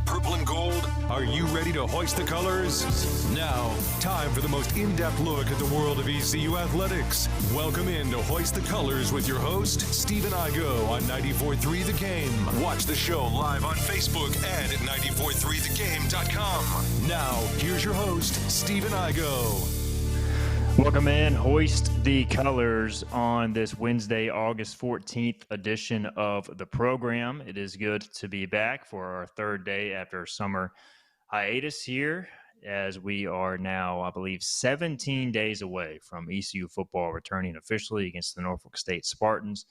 purple and gold? Are you ready to hoist the colors? Now, time for the most in-depth look at the world of ECU athletics. Welcome in to Hoist the Colors with your host, Stephen Igo on 94.3 The Game. Watch the show live on Facebook and at 943thegame.com. Now, here's your host, Stephen Igo. Welcome in, Hoist the Colors on this Wednesday, August 14th edition of the program. It is good to be back for our third day after summer hiatus here, as we are now, I believe, 17 days away from ECU football returning officially against the Norfolk State Spartans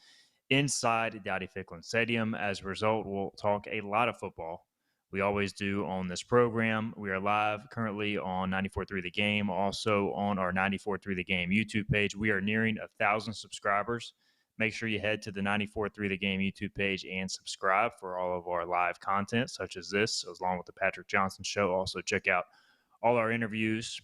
inside Dowdy-Ficklin Stadium. As a result, we'll talk a lot of football. We always do on this program. We are live currently on 94.3 The Game, also on our 94.3 The Game YouTube page. We are nearing 1,000 subscribers. Make sure you head to the 94.3 The Game YouTube page and subscribe for all of our live content, such as this, along with the Patrick Johnson Show. Also, check out all our interviews.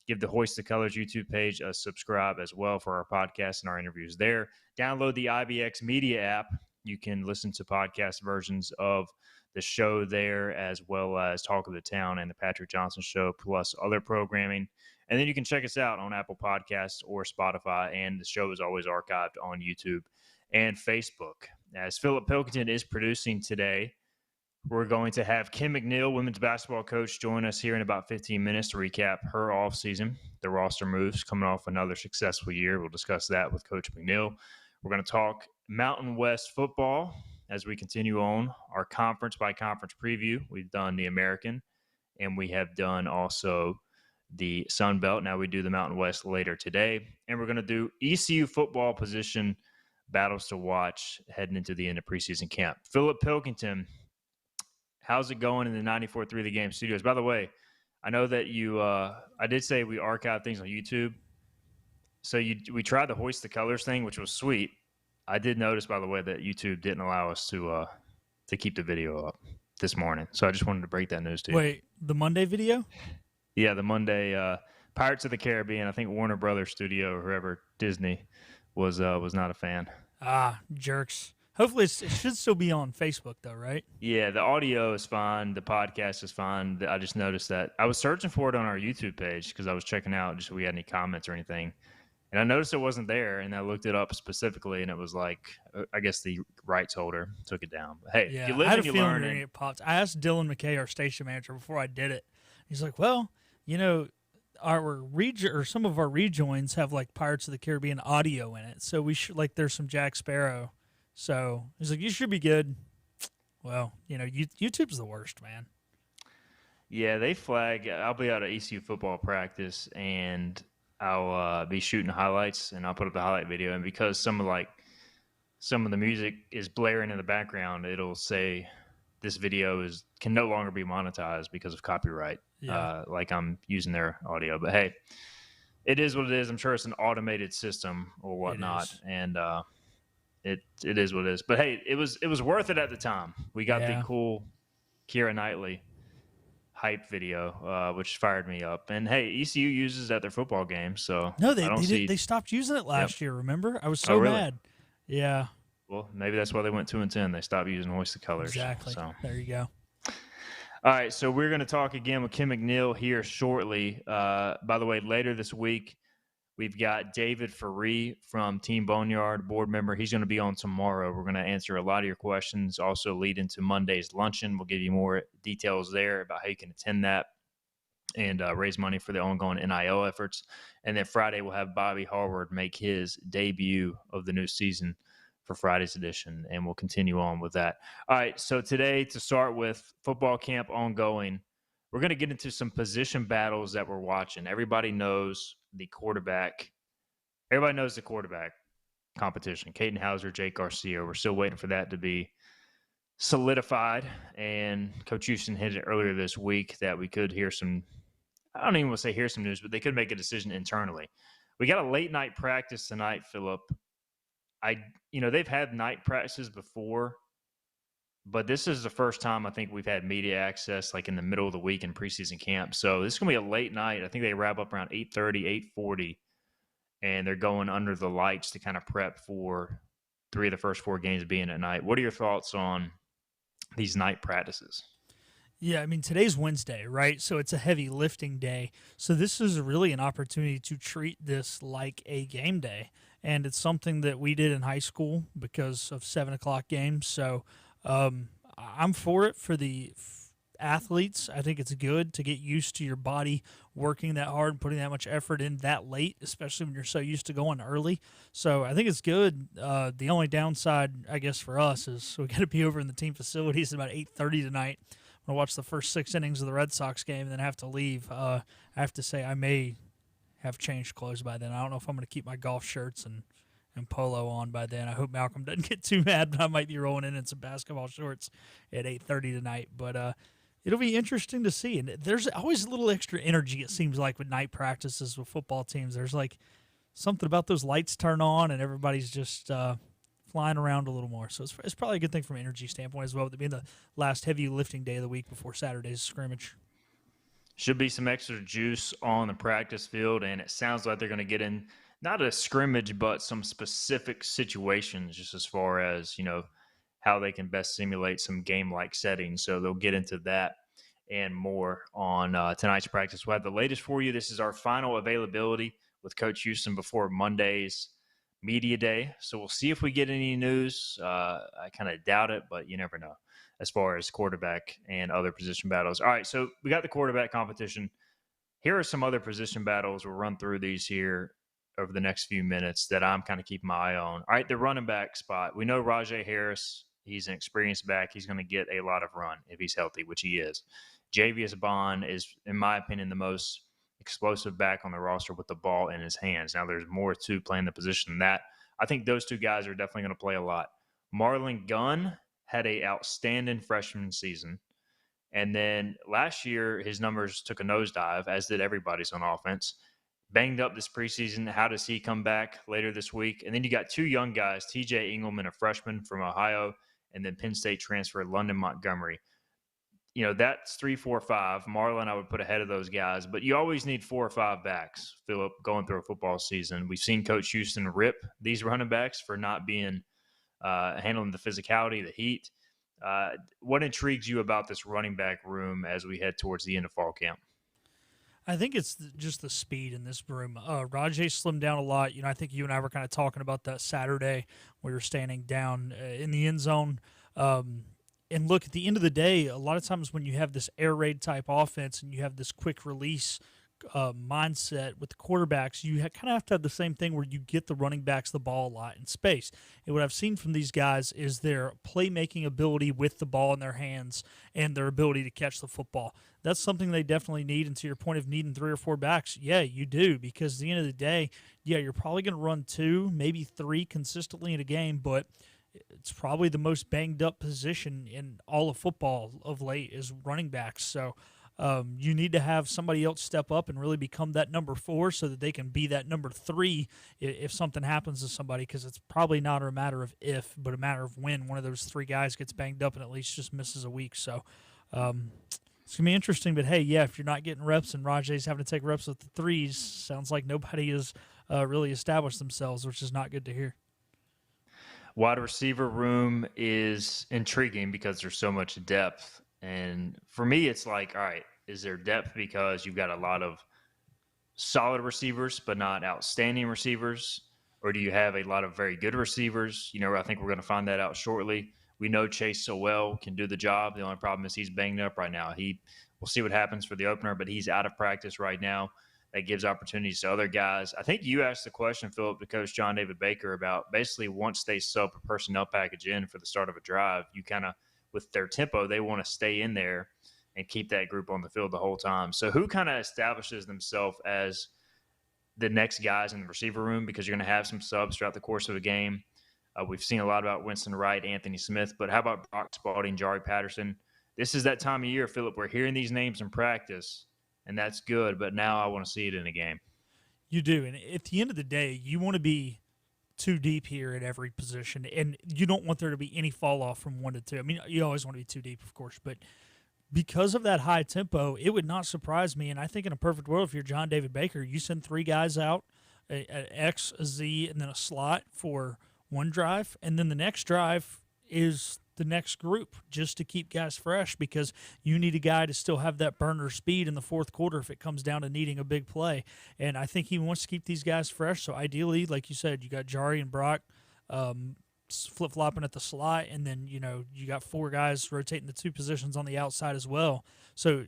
Give the Hoist the Colors YouTube page a subscribe as well for our podcast and our interviews there. Download the IBX Media app. You can listen to podcast versions of the show there, as well as Talk of the Town and the Patrick Johnson Show, plus other programming. And then you can check us out on Apple Podcasts or Spotify, and the show is always archived on YouTube and Facebook. As Philip Pilkington is producing today, we're going to have Kim McNeill, women's basketball coach, join us here in about 15 minutes to recap her offseason, the roster moves, coming off another successful year. We'll discuss that with Coach McNeill. We're going to talk Mountain West football as we continue on our conference-by-conference preview. We've done the American, and we have done also the Sun Belt. Now we do the Mountain West later today. And we're going to do ECU football position battles to watch heading into the end of preseason camp. Philip Pilkington, how's it going in the 94.3 The Game studios? By the way, I know that you I did say we archive things on YouTube. So we tried the Hoist the Colors thing, which was sweet. I did notice, by the way, that YouTube didn't allow us to keep the video up this morning. So I just wanted to break that news to you. Wait, the Monday video? Yeah, the Monday Pirates of the Caribbean. I think Warner Brothers Studio or whoever, Disney, was not a fan. Ah, jerks. Hopefully it should still be on Facebook, though, right? Yeah, the audio is fine. The podcast is fine. I just noticed that. I was searching for it on our YouTube page because I was checking out just if we had any comments or anything. And I noticed it wasn't there, and I looked it up specifically, and it was like, I guess the rights holder took it down. But hey, Yeah, you live I had and a you feeling learn. it popped. I asked Dylan McKay, our station manager, before I did it. He's like, well, you know, some of our rejoins have like Pirates of the Caribbean audio in it, so we should there's some Jack Sparrow. So he's like, you should be good. Well, you know, YouTube's the worst, man. Yeah, they flag. I'll be out at ECU football practice, and I'll be shooting highlights, and I'll put up the highlight video. And because some of the music is blaring in the background, it'll say this video can no longer be monetized because of copyright. Yeah. Like I'm using their audio, but hey, it is what it is. I'm sure it's an automated system or whatnot, and it is what it is. But hey, it was worth it at the time. We got the cool Keira Knightley hype video, which fired me up. And hey, ECU uses it at their football games, so No, they stopped using it last year. Remember, I was so really? mad. Yeah. Well, maybe that's why they went 2-10. They stopped using Hoist the Colors. Exactly. So There you go. all right, so we're going to talk again with Kim McNeill here shortly. By the way, later this week, we've got David Faree from Team Boneyard, board member. He's going to be on tomorrow. We're going to answer a lot of your questions, also lead into Monday's luncheon. We'll give you more details there about how you can attend that and raise money for the ongoing NIL efforts. And then Friday, we'll have Bobby Harward make his debut of the new season for Friday's edition, and we'll continue on with that. All right, so today, to start with, football camp ongoing, we're going to get into some position battles that we're watching. Everybody knows the quarterback competition. Caden Hauser, Jake Garcia. We're still waiting for that to be solidified. And Coach Houston hinted earlier this week that we could hear some, I don't even want to say hear some news, but they could make a decision internally. We got a late night practice tonight, Philip. They've had night practices before, but this is the first time I think we've had media access like in the middle of the week in preseason camp. So this is going to be a late night. I think they wrap up around 8:30, 8:40, and they're going under the lights to kind of prep for 3 of the first 4 games being at night. What are your thoughts on these night practices? Yeah, I mean, today's Wednesday, right? So it's a heavy lifting day. So this is really an opportunity to treat this like a game day. And it's something that we did in high school because of 7 o'clock games. So I'm for it for the athletes. I think it's good to get used to your body working that hard and putting that much effort in that late, especially when you're so used to going early. So I think it's good. The only downside, I guess, for us is we got to be over in the team facilities at about 8:30 tonight. I'm going to watch the first 6 innings of the Red Sox game and then have to leave. I have to say I may have changed clothes by then. I don't know if I'm going to keep my golf shirts and polo on by then. I hope Malcolm doesn't get too mad, but I might be rolling in some basketball shorts at 8:30 tonight. But it'll be interesting to see. And there's always a little extra energy, it seems like, with night practices with football teams. There's like something about those lights turn on and everybody's just flying around a little more. So it's probably a good thing from an energy standpoint as well, with it being the last heavy lifting day of the week before Saturday's scrimmage. Should be some extra juice on the practice field, and it sounds like they're going to get in not a scrimmage, but some specific situations just as far as, how they can best simulate some game-like settings. So they'll get into that and more on tonight's practice. We'll have the latest for you. This is our final availability with Coach Houston before Monday's media day. So we'll see if we get any news. I kind of doubt it, but you never know as far as quarterback and other position battles. All right, so we got the quarterback competition. Here are some other position battles. We'll run through these here over the next few minutes that I'm kind of keeping my eye on. All right, the running back spot. We know Rajay Harris, he's an experienced back. He's going to get a lot of run if he's healthy, which he is. Javius Bond is, in my opinion, the most explosive back on the roster with the ball in his hands. Now, there's more to playing the position than that. I think those two guys are definitely going to play a lot. Marlon Gunn had an outstanding freshman season. And then last year, his numbers took a nosedive, as did everybody's on offense. Banged up this preseason. How does he come back later this week? And then you got two young guys, TJ Engelman, a freshman from Ohio, and then Penn State transfer London Montgomery. That's 3, 4, 5. Marlon, I would put ahead of those guys, but you always need 4 or 5 backs, Philip, going through a football season. We've seen Coach Houston rip these running backs for not being handling the physicality, the heat. What intrigues you about this running back room as we head towards the end of fall camp? I think it's just the speed in this room. Rajay slimmed down a lot. I think you and I were kind of talking about that Saturday where we were standing down in the end zone. And look, at the end of the day, a lot of times when you have this air raid type offense and you have this quick release mindset with the quarterbacks, you kind of have to have the same thing where you get the running backs the ball a lot in space. And what I've seen from these guys is their playmaking ability with the ball in their hands and their ability to catch the football. That's something they definitely need. And to your point of needing 3 or 4 backs, yeah, you do, because at the end of the day, yeah, you're probably going to run 2, maybe 3 consistently in a game, but it's probably the most banged up position in all of football of late is running backs. So you need to have somebody else step up and really become that number 4 so that they can be that number 3 if something happens to somebody, because it's probably not a matter of if, but a matter of when one of those 3 guys gets banged up and at least just misses a week. So it's going to be interesting. But, hey, yeah, if you're not getting reps and Rajay's having to take reps with the 3s, sounds like nobody has really established themselves, which is not good to hear. Wide receiver room is intriguing because there's so much depth. And for me, it's like, all right, is there depth because you've got a lot of solid receivers but not outstanding receivers? Or do you have a lot of very good receivers? I think we're going to find that out shortly. We know Chase Sowell can do the job. The only problem is he's banged up right now. We'll see what happens for the opener, but he's out of practice right now. That gives opportunities to other guys. I think you asked the question, Philip, to Coach John David Baker about basically once they sub a personnel package in for the start of a drive, you kind of, with their tempo, they want to stay in there and keep that group on the field the whole time. So who kind of establishes themselves as the next guys in the receiver room, because you're going to have some subs throughout the course of a game. We've seen a lot about Winston Wright, Anthony Smith, but how about Brock Spalding, Jari Patterson? This is that time of year, Philip, we're hearing these names in practice, and that's good, but now I want to see it in a game. You do, and at the end of the day, you want to be too deep here at every position, and you don't want there to be any fall off from 1 to 2. I mean, you always want to be too deep, of course, but because of that high tempo, it would not surprise me, and I think in a perfect world, if you're John David Baker, you send 3 guys out, an X, a Z, and then a slot for one drive, and then the next drive is the next group just to keep guys fresh, because you need a guy to still have that burner speed in the fourth quarter if it comes down to needing a big play. And I think he wants to keep these guys fresh. So ideally, like you said, you got Jari and Brock flip-flopping at the slot, and then, you got 4 guys rotating the 2 positions on the outside as well. So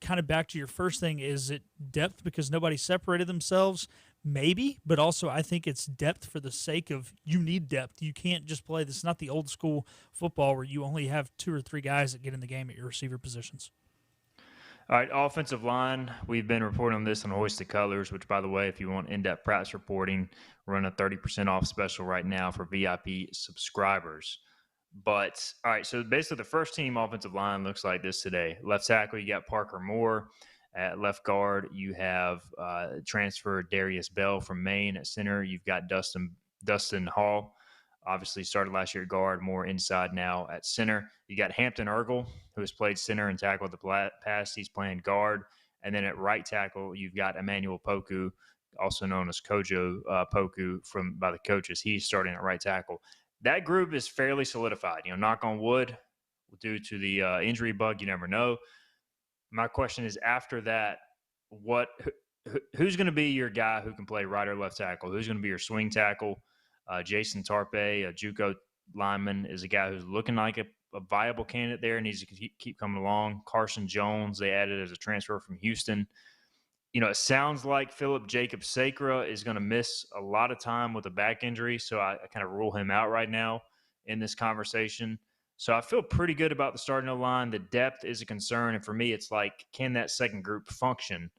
kind of back to your first thing, is it depth because nobody separated themselves? Maybe, but also I think it's depth for the sake of, you need depth. You can't just play. This is not the old school football where you only have 2 or 3 guys that get in the game at your receiver positions. All right, offensive line. We've been reporting on this on Hoist the Colors, which, by the way, if you want in-depth practice reporting, we're running a 30% off special right now for VIP subscribers. But, all right, so basically the first team offensive line looks like this today. Left tackle, you got Parker Moore. At left guard, you have transfer Darius Bell from Maine. At center, you've got Dustin Hall. Obviously started last year at guard, more inside now at center. You got Hampton Ergel, who has played center and tackled the past. He's playing guard. And then at right tackle, you've got Emmanuel Poku, also known as Kojo Poku by the coaches. He's starting at right tackle. That group is fairly solidified. Knock on wood, due to the injury bug, you never know. My question is, after that, who's going to be your guy who can play right or left tackle? Who's going to be your swing tackle? Jason Tarpe, a JUCO lineman, is a guy who's looking like a viable candidate there, needs to keep coming along. Carson Jones, they added as a transfer from Houston. It sounds like Philip Jacob Sacra is going to miss a lot of time with a back injury, so I kind of rule him out right now in this conversation. So I feel pretty good about the starting line. The depth is a concern, and for me, it's like, can that second group function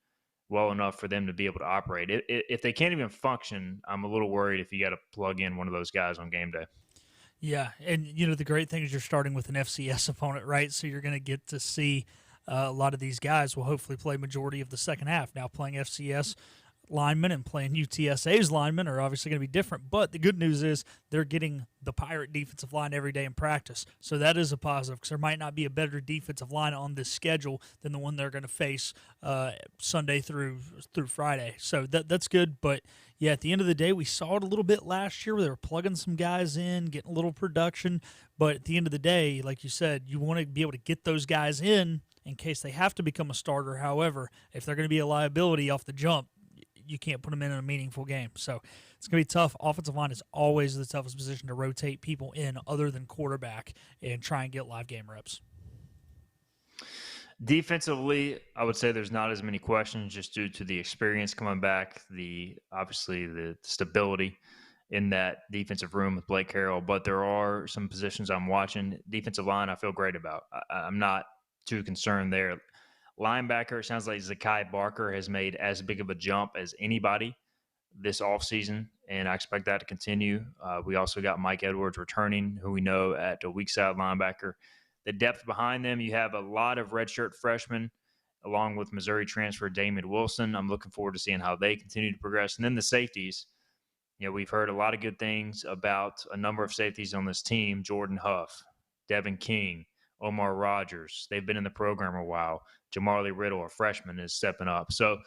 well enough for them to be able to operate? If they can't even function, I'm a little worried if you got to plug in one of those guys on game day. Yeah, and the great thing is you're starting with an FCS opponent, right? So you're going to get to see a lot of these guys will hopefully play majority of the second half. Now playing FCS linemen and playing UTSA's linemen are obviously going to be different, but the good news is they're getting the Pirate defensive line every day in practice, so that is a positive, because there might not be a better defensive line on this schedule than the one they're going to face Sunday through Friday. So that's good. But yeah, at the end of the day, we saw it a little bit last year where they were plugging some guys in, getting a little production, but at the end of the day, like you said, you want to be able to get those guys in case they have to become a starter. However, if they're going to be a liability off the jump, you can't put them in a meaningful game. So it's going to be tough. Offensive line is always the toughest position to rotate people in other than quarterback and try and get live game reps. Defensively, I would say there's not as many questions just due to the experience coming back, obviously the stability in that defensive room with Blake Harrell. But there are some positions I'm watching. Defensive line, I feel great about. I'm not too concerned there. Linebacker, it sounds like Zakai Barker has made as big of a jump as anybody this offseason, and I expect that to continue. We also got Mike Edwards returning, who we know at a weak side linebacker. The depth behind them, you have a lot of redshirt freshmen, along with Missouri transfer Damon Wilson. I'm looking forward to seeing how they continue to progress. And then the safeties, we've heard a lot of good things about a number of safeties on this team: Jordan Huff, Devin King, Omar Rogers. They've been in the program a while. Jamarly Riddle, a freshman, is stepping up. So,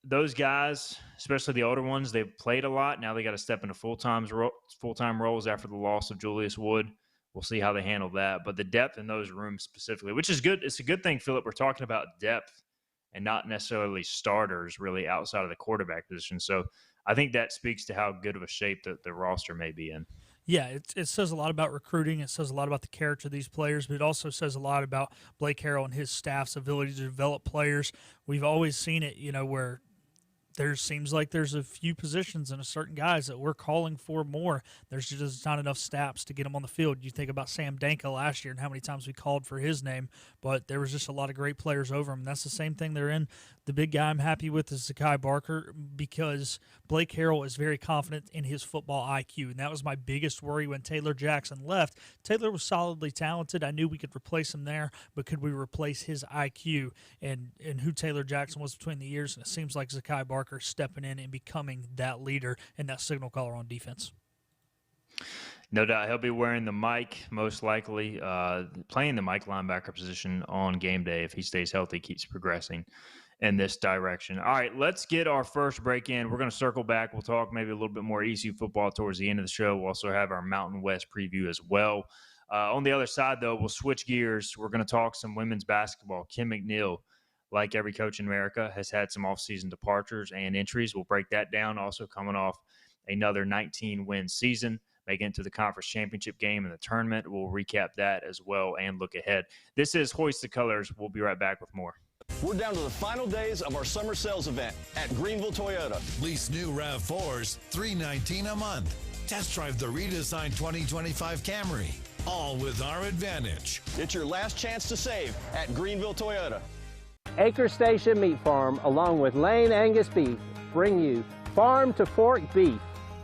those guys, especially the older ones, they've played a lot. Now they got to step into full-time roles after the loss of Julius Wood. We'll see how they handle that. But the depth in those rooms specifically, which is good. It's a good thing, Philip. We're talking about depth and not necessarily starters really outside of the quarterback position. So I think that speaks to how good of a shape the roster may be in. Yeah, it says a lot about recruiting. It says a lot about the character of these players, but it also says a lot about Blake Harrell and his staff's ability to develop players. We've always seen it, where there seems like there's a few positions and a certain guys that we're calling for more. There's just not enough snaps to get them on the field. You think about Sam Danka last year and how many times we called for his name, but there was just a lot of great players over him. That's the same thing they're in. The big guy I'm happy with is Zakai Barker, because Blake Harrell is very confident in his football IQ, and that was my biggest worry when Taylor Jackson left. Taylor was solidly talented. I knew we could replace him there, but could we replace his IQ and who Taylor Jackson was between the years? And it seems like Zakai Barker stepping in and becoming that leader and that signal caller on defense. No doubt. He'll be wearing the mic, most likely, playing the mic linebacker position on game day if he stays healthy, keeps progressing. in this direction. All right, let's get our first break in. We're going to circle back. We'll talk maybe a little bit more ECU football towards the end of the show. We'll also have our Mountain West preview as well. On the other side, though, we'll switch gears. We're going to talk some women's basketball. Kim McNeill, like every coach in America, has had some offseason departures and entries. We'll break that down. Also coming off another 19-win season, making it to the conference championship game in the tournament. We'll recap that as well and look ahead. This is Hoist the Colors. We'll be right back with more. We're down to the final days of our summer sales event at Greenville Toyota. Lease new RAV4s, $319 a month. Test drive the redesigned 2025 Camry, all with our advantage. It's your last chance to save at Greenville Toyota. Acre Station Meat Farm, along with Lane Angus Beef, bring you farm to fork beef.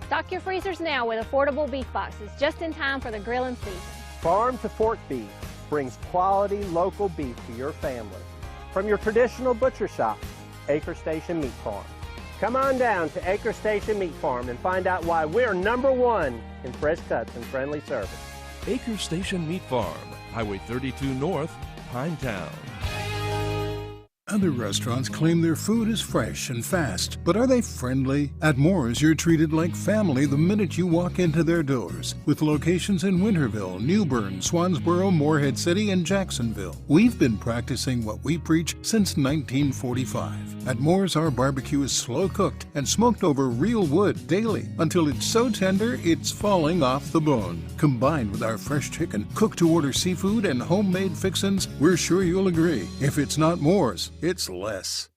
Stock your freezers now with affordable beef boxes, just in time for the grilling season. Farm to fork beef brings quality local beef to your family. From your traditional butcher shop, Acre Station Meat Farm. Come on down to Acre Station Meat Farm and find out why we're #1 in fresh cuts and friendly service. Acre Station Meat Farm, Highway 32 North, Pinetown. Other restaurants claim their food is fresh and fast, but are they friendly? At Moore's, you're treated like family the minute you walk into their doors. With locations in Winterville, New Bern, Swansboro, Morehead City, and Jacksonville. We've been practicing what we preach since 1945. At Moore's, our barbecue is slow cooked and smoked over real wood daily until it's so tender it's falling off the bone. Combined with our fresh chicken, cooked-to-order seafood, and homemade fixins', we're sure you'll agree. If it's not Moore's, it's less.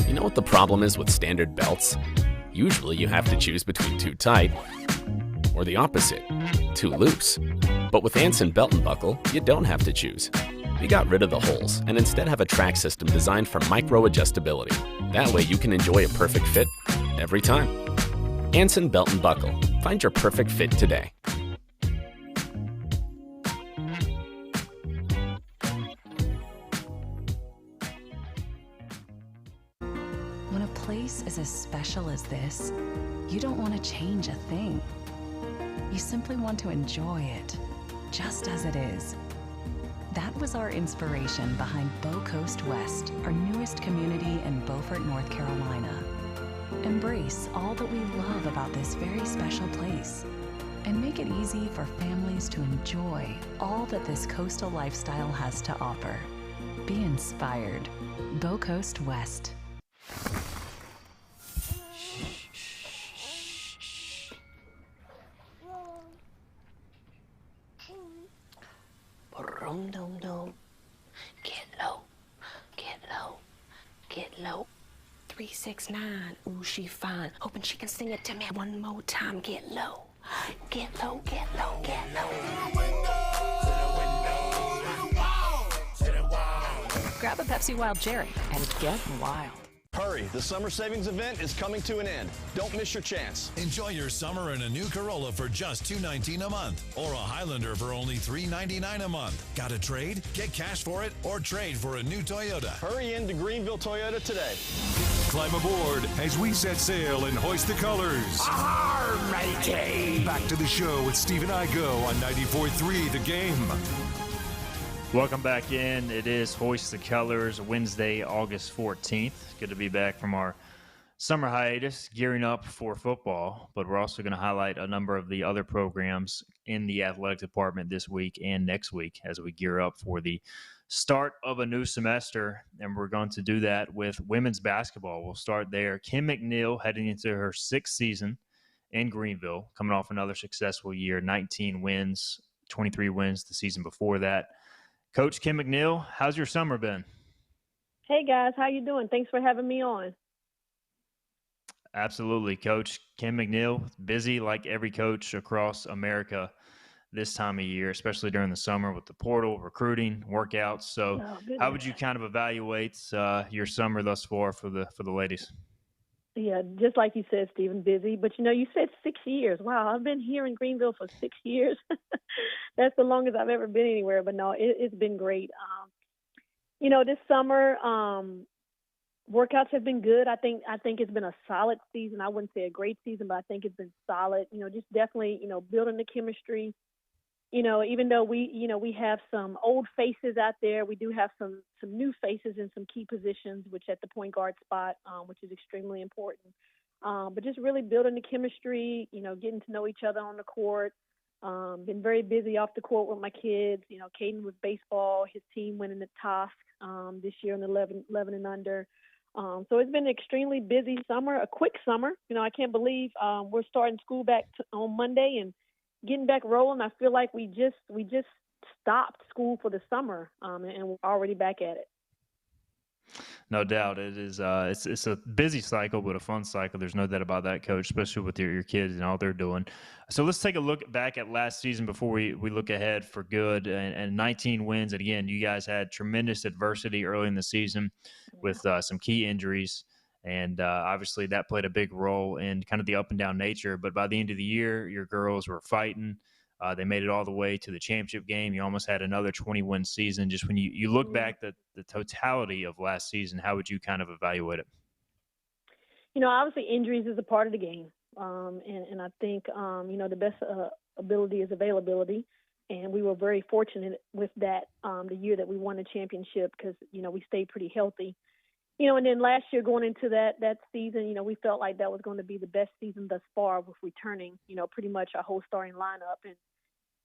You know what the problem is with standard belts? Usually you have to choose between too tight or the opposite, too loose. But with Anson Belt & Buckle, you don't have to choose. We got rid of the holes and instead have a track system designed for micro-adjustability. That way you can enjoy a perfect fit every time. Anson Belt & Buckle. Find your perfect fit today. When a place is as special as this, you don't want to change a thing. You simply want to enjoy it, just as it is. That was our inspiration behind Bow Coast West, our newest community in Beaufort, North Carolina. Embrace all that we love about this very special place and make it easy for families to enjoy all that this coastal lifestyle has to offer. Be inspired. Bow Coast West. Dum-dum-dum. Get low, get low, get low. 369, ooh, she fine. Hoping she can sing it to me one more time. Get low, get low, get low, get low. Grab a Pepsi Wild Cherry and get wild. Hurry, the summer savings event is coming to an end. Don't miss your chance. Enjoy your summer in a new Corolla for just $219 a month or a Highlander for only $399 a month. Got a trade? Get cash for it or trade for a new Toyota. Hurry into Greenville Toyota today. Climb aboard as we set sail and hoist the colors. Alrighty. Back to the show with Steve and Igo on 94.3 The Game. Welcome back in. It is Hoist the Colors, Wednesday, August 14th. Good to be back from our summer hiatus, gearing up for football. But we're also going to highlight a number of the other programs in the athletic department this week and next week as we gear up for the start of a new semester. And we're going to do that with women's basketball. We'll start there. Kim McNeill heading into her sixth season in Greenville, coming off another successful year, 19 wins, 23 wins the season before that. Coach Kim McNeill, how's your summer been? Hey, guys. How you doing? Thanks for having me on. Absolutely. Coach Kim McNeill, busy like every coach across America this time of year, especially during the summer with the portal, recruiting, workouts. So how would you kind of evaluate your summer thus far for the ladies? Yeah, just like you said, Stephen, busy. But, you said 6 years. Wow, I've been here in Greenville for 6 years. That's the longest I've ever been anywhere. But, no, it's been great. This summer, workouts have been good. I think it's been a solid season. I wouldn't say a great season, but I think it's been solid. Just definitely, building the chemistry even though we have some old faces out there, we do have some new faces in some key positions, which at the point guard spot, which is extremely important. But just really building the chemistry, getting to know each other on the court. Been very busy off the court with my kids. Caden with baseball, his team winning the toss this year in 11 and under. So it's been an extremely busy summer, a quick summer. I can't believe we're starting school back on Monday and getting back rolling. I feel like we just stopped school for the summer, and we're already back at it. No doubt, it is. It's a busy cycle, but a fun cycle. There's no doubt about that, Coach, especially with your kids and all they're doing. So let's take a look back at last season before we look ahead for good. And 19 wins. And again, you guys had tremendous adversity early in the season with some key injuries. And obviously that played a big role in kind of the up and down nature. But by the end of the year, your girls were fighting. They made it all the way to the championship game. You almost had another 20-win season. Just when you look back at the totality of last season, how would you kind of evaluate it? Obviously injuries is a part of the game. And I think, the best ability is availability. And we were very fortunate with that the year that we won the championship because, we stayed pretty healthy. And then last year going into that season, we felt like that was going to be the best season thus far with returning, pretty much our whole starting lineup. And,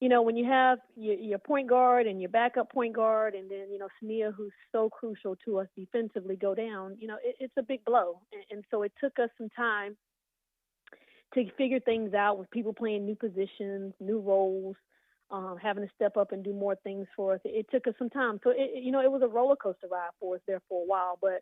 when you have your point guard and your backup point guard and then, Sania, who's so crucial to us defensively, go down, it's a big blow. And so it took us some time to figure things out with people playing new positions, new roles, having to step up and do more things for us. It took us some time. So, it was a roller coaster ride for us there for a while. But,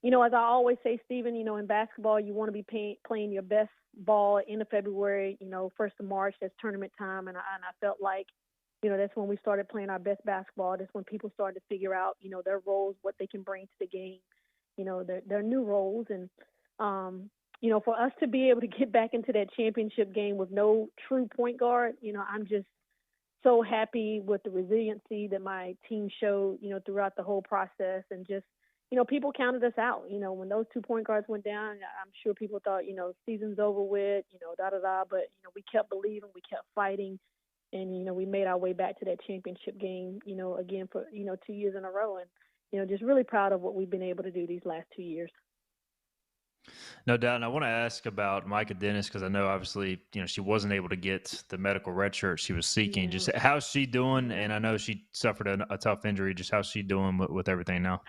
as I always say, Stephen, in basketball, you want to be playing your best ball end of February, 1st of March, that's tournament time. And I felt like, that's when we started playing our best basketball. That's when people started to figure out, their roles, what they can bring to the game, their new roles. And, for us to be able to get back into that championship game with no true point guard, I'm just so happy with the resiliency that my team showed, throughout the whole process. And just, people counted us out. When those 2 point guards went down, I'm sure people thought, season's over with, but, we kept believing, we kept fighting. And, we made our way back to that championship game, again for, 2 years in a row. And, just really proud of what we've been able to do these last 2 years. No doubt. And I want to ask about Micah Dennis because I know obviously, she wasn't able to get the medical red shirt she was seeking. Yeah. Just how's she doing? And I know she suffered a tough injury. Just how's she doing with everything now?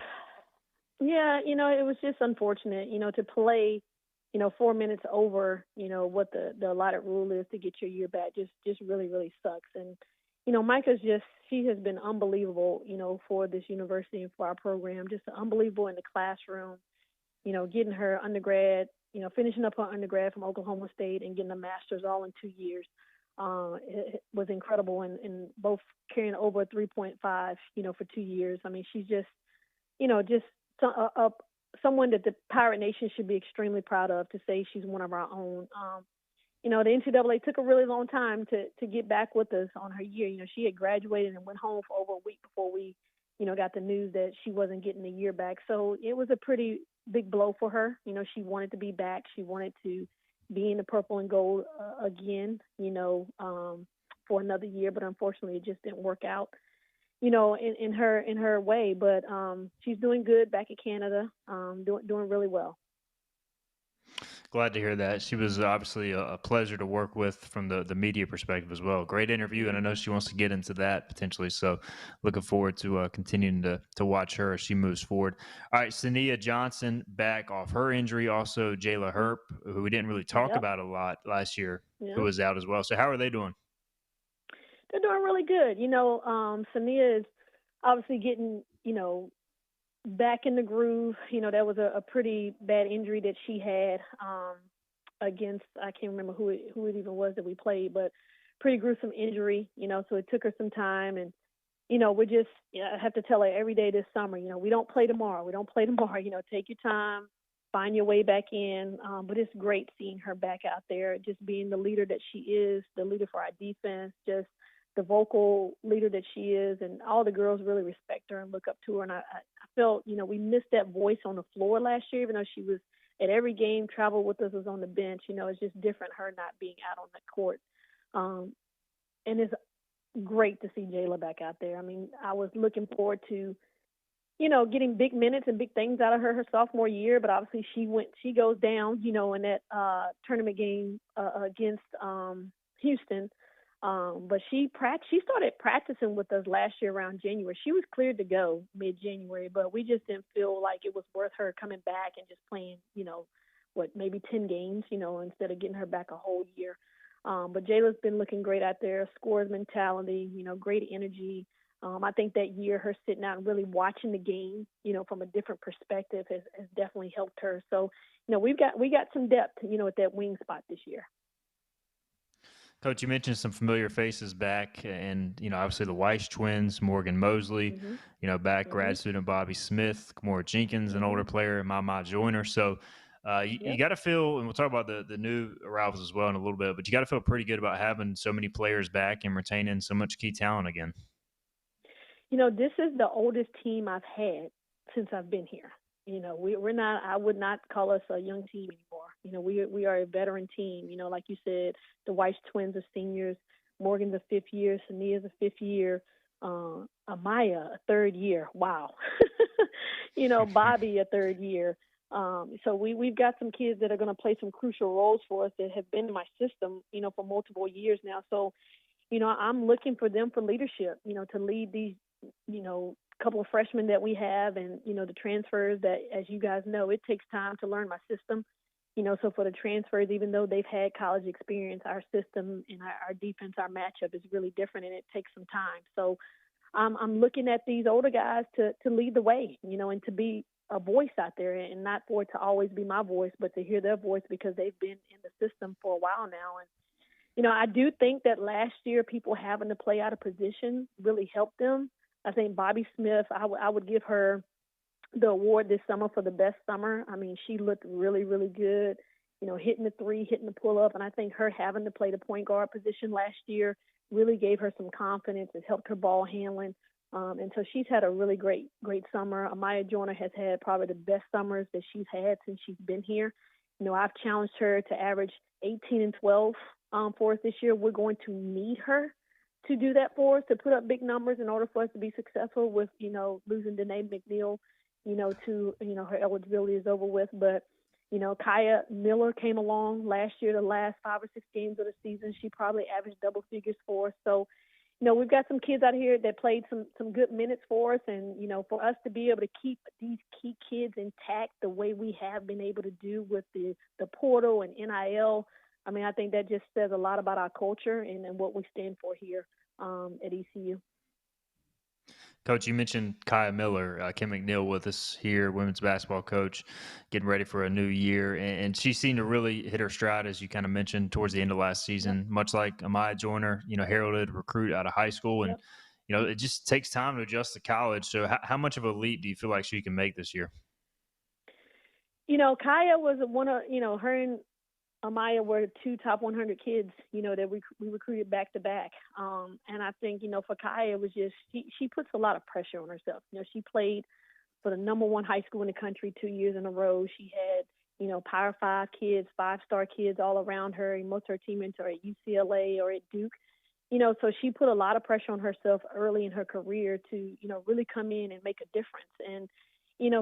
Yeah, it was just unfortunate, to play, 4 minutes over, what the allotted rule is to get your year back just really, really sucks. And, Micah's she has been unbelievable, for this university and for our program, just unbelievable in the classroom. Getting her undergrad, finishing up her undergrad from Oklahoma State and getting a master's all in 2 years it was incredible. And both carrying over 3.5, for 2 years. I mean, she's just, someone that the Pirate Nation should be extremely proud of, to say she's one of our own. The NCAA took a really long time to get back with us on her year. She had graduated and went home for over a week before we, got the news that she wasn't getting the year back. So it was a pretty big blow for her. She wanted to be back. She wanted to be in the purple and gold again, for another year. But unfortunately, it just didn't work out, in her way. But she's doing good back in Canada, doing really well. Glad to hear that. She was obviously a pleasure to work with from the media perspective as well. Great interview, and I know she wants to get into that potentially. So looking forward to continuing to watch her as she moves forward. All right, Sania Johnson back off her injury. Also, Jayla Herp, who we didn't really talk about a lot last year, who was out as well. So how are they doing? They're doing really good. Sania is obviously getting, back in the groove. That was a pretty bad injury that she had against, I can't remember who it even was that we played, but pretty gruesome injury, so it took her some time. And, we're just, I have to tell her every day this summer, we don't play tomorrow. Take your time, find your way back in. But it's great seeing her back out there, just being the leader that she is, the leader for our defense, just the vocal leader that she is, and all the girls really respect her and look up to her. And I felt, we missed that voice on the floor last year, even though she was at every game, traveled with us, was on the bench. It's just different, her not being out on the court. And it's great to see Jayla back out there. I mean, I was looking forward to, getting big minutes and big things out of her sophomore year, but obviously she goes down, in that tournament game against Houston. But she started practicing with us last year around January. She was cleared to go mid-January, but we just didn't feel like it was worth her coming back and just playing, maybe 10 games, instead of getting her back a whole year. But Jayla's been looking great out there, scores mentality, great energy. I think that year her sitting out and really watching the game, from a different perspective has definitely helped her. So, we got some depth, at that wing spot this year. Coach, you mentioned some familiar faces back, and obviously the Weiss twins, Morgan Mosley, back grad student Bobby Smith, Kamora Jenkins, an older player, Mama Joyner. So you got to feel, and we'll talk about the new arrivals as well in a little bit, but you got to feel pretty good about having so many players back and retaining so much key talent again. This is the oldest team I've had since I've been here. We're not, I would not call us a young team anymore. We are a veteran team. Like you said, the Weiss twins are seniors. Morgan's a fifth year. Sania's a fifth year. Amaya, a third year. Wow. Bobby, a third year. So we've got some kids that are going to play some crucial roles for us that have been in my system, for multiple years now. So, I'm looking for them for leadership, to lead these, couple of freshmen that we have and, the transfers that, as you guys know, it takes time to learn my system. So for the transfers, even though they've had college experience, our system and our defense, our matchup is really different, and it takes some time. So I'm looking at these older guys to lead the way, and to be a voice out there, and not for it to always be my voice, but to hear their voice because they've been in the system for a while now. And, I do think that last year people having to play out of position really helped them. I think Bobby Smith, I would give her the award this summer for the best summer. I mean, she looked really, really good, hitting the three, hitting the pull-up. And I think her having to play the point guard position last year really gave her some confidence. It helped her ball handling. And so she's had a really great summer. Amaya Joyner has had probably the best summers that she's had since she's been here. I've challenged her to average 18 and 12 for us this year. We're going to need her to do that for us, to put up big numbers in order for us to be successful with, losing Danae McNeill, to, her eligibility is over with. But, Kaya Miller came along last year, the last 5 or 6 games of the season. She probably averaged double figures for us. So, we've got some kids out here that played some good minutes for us. And, for us to be able to keep these key kids intact the way we have been able to do with the portal and NIL, I mean, I think that just says a lot about our culture and what we stand for here at ECU. Coach, you mentioned Kaya Miller, Kim McNeill with us here, women's basketball coach, getting ready for a new year. And she seemed to really hit her stride, as you kind of mentioned, towards the end of last season, much like Amaya Joyner, heralded recruit out of high school. And, it just takes time to adjust to college. So how much of a leap do you feel like she can make this year? Kaya was one of, her and Amaya were the 2 top 100 kids, that we recruited back to back. And I think, for Kaya, it was just, she puts a lot of pressure on herself. She played for the number 1 high school in the country 2 years in a row. She had, Power 5 kids, 5-star kids all around her. And most of her teammates are at UCLA or at Duke. So she put a lot of pressure on herself early in her career to, really come in and make a difference. And,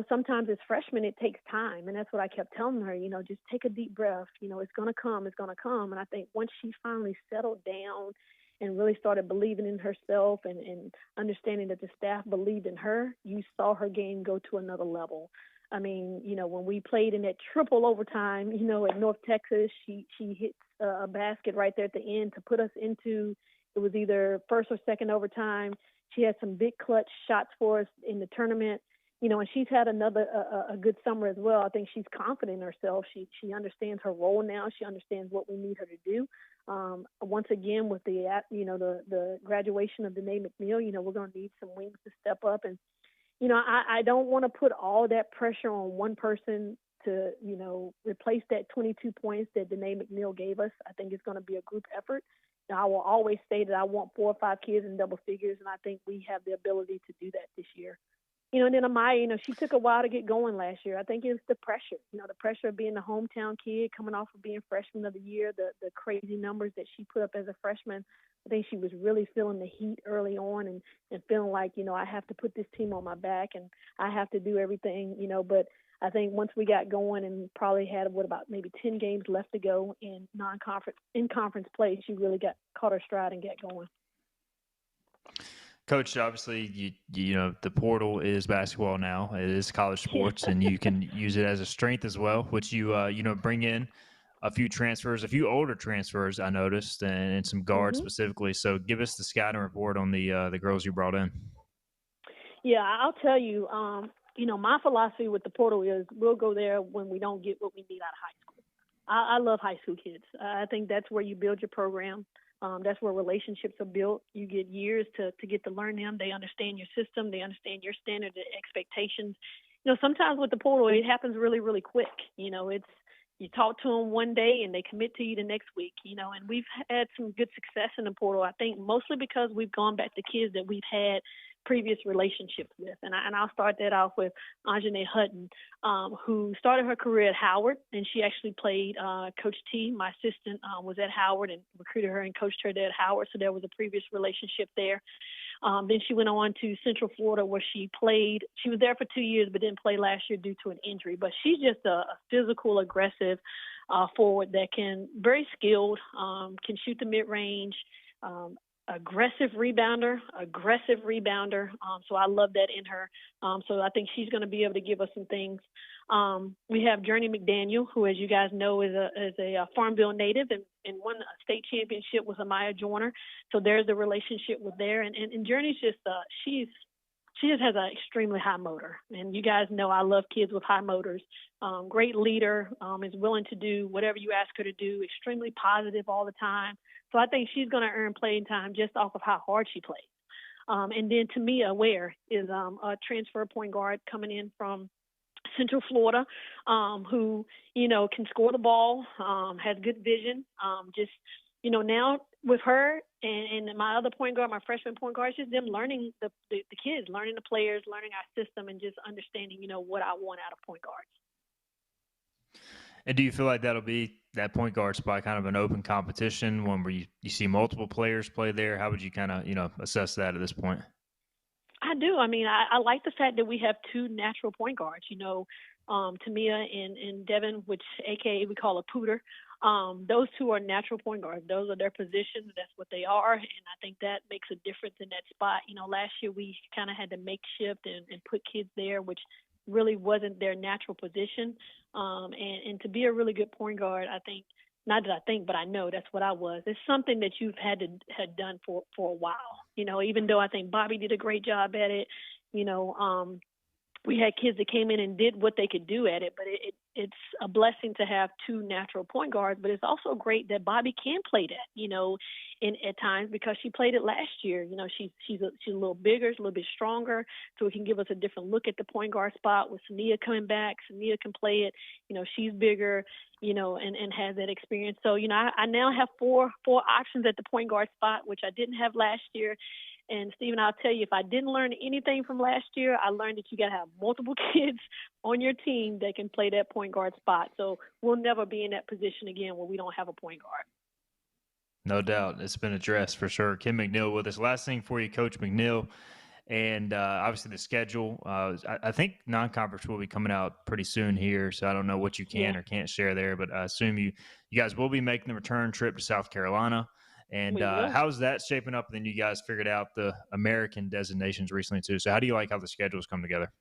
sometimes as freshmen, it takes time. And that's what I kept telling her, just take a deep breath. It's going to come. It's going to come. And I think once she finally settled down and really started believing in herself and understanding that the staff believed in her, you saw her game go to another level. I mean, when we played in that triple overtime, at North Texas, she hits a basket right there at the end to put us into, it was either first or second overtime. She had some big clutch shots for us in the tournament. And she's had a good summer as well. I think she's confident in herself. She understands her role now. She understands what we need her to do. Once again, with the graduation of Danae McNeill, we're going to need some wings to step up. And, I don't want to put all that pressure on one person to, replace that 22 points that Danae McNeill gave us. I think it's going to be a group effort. Now, I will always say that I want 4 or 5 kids in double figures, and I think we have the ability to do that this year. And then Amaya, she took a while to get going last year. I think it's the pressure, the pressure of being the hometown kid, coming off of being freshman of the year, the crazy numbers that she put up as a freshman. I think she was really feeling the heat early on and feeling like, I have to put this team on my back and I have to do everything, but I think once we got going and probably had about maybe 10 games left to go in conference play, she really caught her stride and got going. Coach, obviously, you know the portal is basketball now. It is college sports, and you can use it as a strength as well, which you bring in a few transfers, a few older transfers I noticed, and some guards specifically. So give us the scouting report on the girls you brought in. Yeah, I'll tell you, my philosophy with the portal is we'll go there when we don't get what we need out of high school. I love high school kids. I think that's where you build your program. That's where relationships are built. You get years to get to learn them. They understand your system. They understand your standard expectations. Sometimes with the portal, it happens really, really quick. It's you talk to them one day and they commit to you the next week. And we've had some good success in the portal. I think mostly because we've gone back to kids that we've had previous relationships with. And I'll start that off with Anjanae Hutton, who started her career at Howard, and she actually played Coach T. My assistant was at Howard and recruited her and coached her there at Howard, so there was a previous relationship there. Then she went on to Central Florida where she played. She was there for 2 years but didn't play last year due to an injury. But she's just a physical, aggressive forward that very skilled, can shoot the mid-range, aggressive rebounder. So I love that in her. So I think she's going to be able to give us some things. We have Journey McDaniel, who, as you guys know, is a Farmville native and won a state championship with Amaya Joyner. So there's the relationship with there. And Journey's just she just has an extremely high motor. And you guys know I love kids with high motors. Great leader, is willing to do whatever you ask her to do, extremely positive all the time. So I think she's going to earn playing time just off of how hard she plays. And then Tamia Ware is a transfer point guard coming in from Central Florida, who, can score the ball, has good vision. Now with her and my other point guard, my freshman point guard, it's just them learning the kids, learning the players, learning our system, and just understanding, what I want out of point guards. And do you feel like that'll be that point guard spot kind of an open competition, one where you see multiple players play there? How would you kind of, assess that at this point? I do. I mean, I like the fact that we have two natural point guards, Tamia and Devin, which AKA we call a pooter. Those two are natural point guards. Those are their positions. That's what they are. And I think that makes a difference in that spot. Last year we kind of had to makeshift and put kids there, which really wasn't their natural position. And to be a really good point guard, I think, not that I think, but I know that's what I was. It's something that you've had done for a while. Even though I think Bobby did a great job at it, we had kids that came in and did what they could do at it, but it's a blessing to have two natural point guards. But it's also great that Bobby can play that, at times, because she played it last year. She's a little bigger, a little bit stronger, so it can give us a different look at the point guard spot. With Sania coming back, Sania can play it. She's bigger, and has that experience. So, I now have four options at the point guard spot, which I didn't have last year. And, Stephen, I'll tell you, if I didn't learn anything from last year, I learned that you got to have multiple kids on your team that can play that point guard spot. So we'll never be in that position again where we don't have a point guard. No doubt. It's been addressed for sure. Kim McNeill with us. Last thing for you, Coach McNeill, and obviously the schedule. I think non-conference will be coming out pretty soon here, so I don't know what you can or can't share there, but I assume you guys will be making the return trip to South Carolina. And how's that shaping up? And then you guys figured out the American designations recently too. So how do you like how the schedules come together?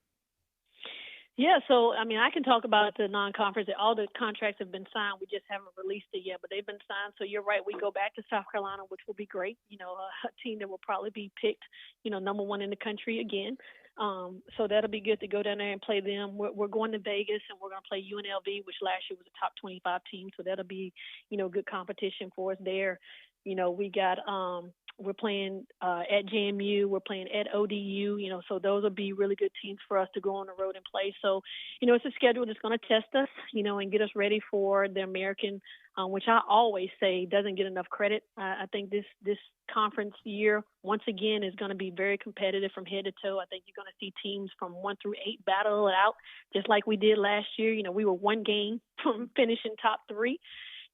Yeah, so, I mean, I can talk about the non-conference. All the contracts have been signed. We just haven't released it yet, but they've been signed. So you're right. We go back to South Carolina, which will be great. A team that will probably be picked, number one in the country again. So that'll be good to go down there and play them. We're going to Vegas, and we're going to play UNLV, which last year was a top 25 team. So that'll be, good competition for us there. We got we're playing at JMU, we're playing at ODU, so those will be really good teams for us to go on the road and play. So, it's a schedule that's going to test us, and get us ready for the American which I always say doesn't get enough credit. I think this conference year, once again, is going to be very competitive from head to toe. I think you're going to see teams from 1 through 8 battle it out, just like we did last year. We were one game from finishing top 3,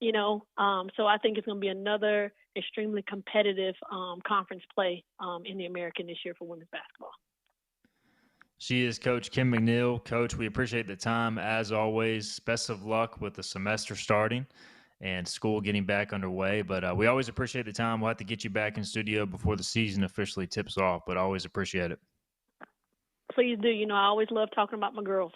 so I think it's going to be another extremely competitive conference play in the American this year for women's basketball. She is Coach Kim McNeill. Coach, we appreciate the time as always. Best of luck with the semester starting and school getting back underway. But we always appreciate the time. We'll have to get you back in studio before the season officially tips off, but always appreciate it. Please do. I always love talking about my girls.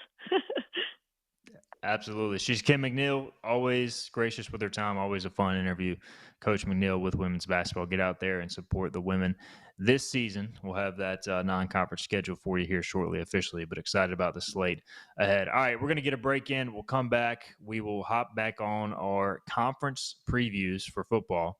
Absolutely. She's Kim McNeill, always gracious with her time, always a fun interview. Coach McNeill with women's basketball. Get out there and support the women this season. We'll have that non-conference schedule for you here shortly officially, but excited about the slate ahead. All right, we're going to get a break in. We'll come back. We will hop back on our conference previews for football.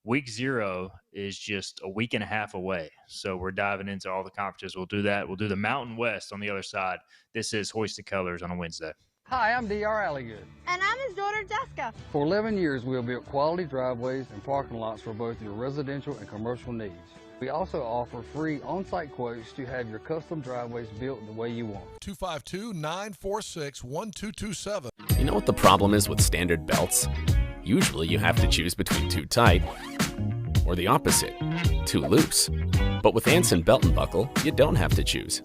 Week 0 is just a week and a half away, so we're diving into all the conferences. We'll do that. We'll do the Mountain West on the other side. This is Hoist the Colors on a Wednesday. Hi, I'm D.R. Alligood. And I'm his daughter, Jessica. For 11 years, we have built quality driveways and parking lots for both your residential and commercial needs. We also offer free on-site quotes to have your custom driveways built the way you want. 252-946-1227. You know what the problem is with standard belts? Usually you have to choose between too tight or the opposite, too loose. But with Anson Belt and Buckle, you don't have to choose.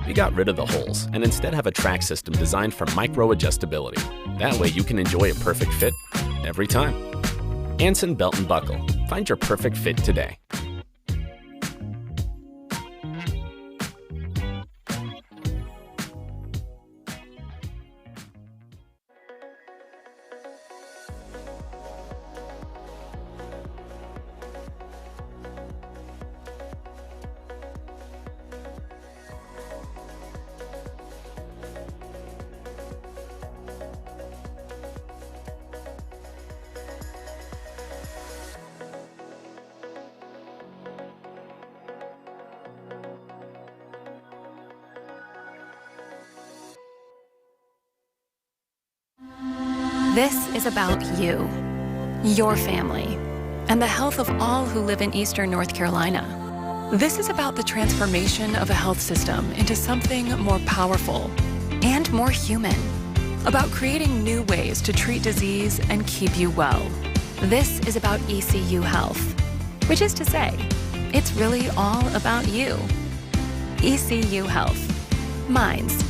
We got rid of the holes and instead have a track system designed for micro-adjustability. That way you can enjoy a perfect fit every time. Anson Belt and Buckle. Find your perfect fit today. This is about you, your family, and the health of all who live in Eastern North Carolina. This is about the transformation of a health system into something more powerful and more human, about creating new ways to treat disease and keep you well. This is about ECU Health, which is to say, it's really all about you. ECU Health. Minds,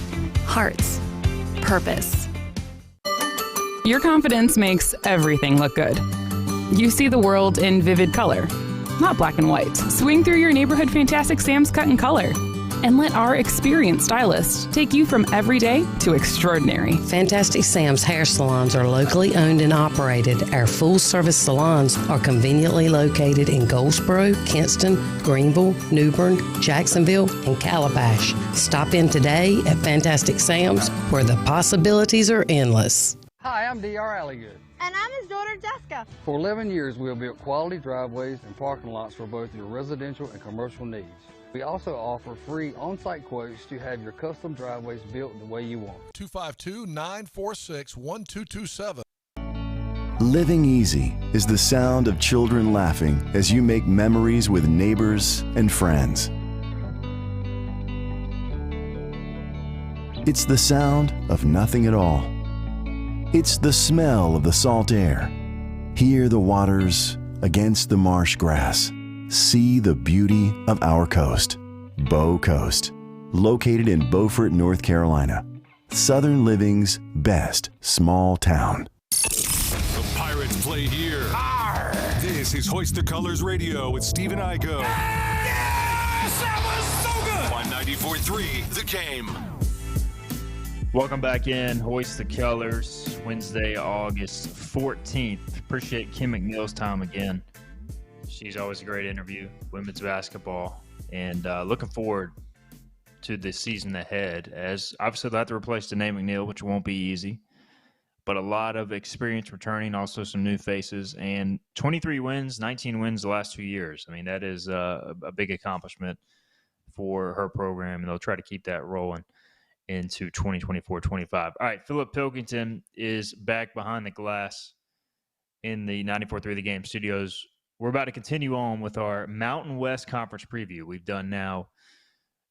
hearts, purpose. Your confidence makes everything look good. You see the world in vivid color, not black and white. Swing through your neighborhood Fantastic Sam's Cut in Color and let our experienced stylists take you from everyday to extraordinary. Fantastic Sam's hair salons are locally owned and operated. Our full-service salons are conveniently located in Goldsboro, Kinston, Greenville, New Bern, Jacksonville, and Calabash. Stop in today at Fantastic Sam's, where the possibilities are endless. Hi, I'm D.R. Alligood. And I'm his daughter, Jessica. For 11 years, we have built quality driveways and parking lots for both your residential and commercial needs. We also offer free on-site quotes to have your custom driveways built the way you want. 252-946-1227. Living easy is the sound of children laughing as you make memories with neighbors and friends. It's the sound of nothing at all. It's the smell of the salt air. Hear the waters against the marsh grass. See the beauty of our coast. Bow Coast, located in Beaufort, North Carolina. Southern living's best small town. The Pirates play here. Arr! This is Hoist the Colors Radio with Stephen Igo. Yes! That was so good! On 94.3, The Game. Welcome back in, Hoist the Colors, Wednesday, August 14th. Appreciate Kim McNeill's time again. She's always a great interview, women's basketball, and looking forward to the season ahead. As obviously they'll have to replace Danae McNeill, which won't be easy, but a lot of experience returning, also some new faces, and 23 wins, 19 wins the last 2 years. I mean, that is a big accomplishment for her program, and they'll try to keep that rolling into 2024-25. All right, Philip Pilkington is back behind the glass in the 94.3 The Game studios. We're about to continue on with our Mountain West Conference preview. We've done now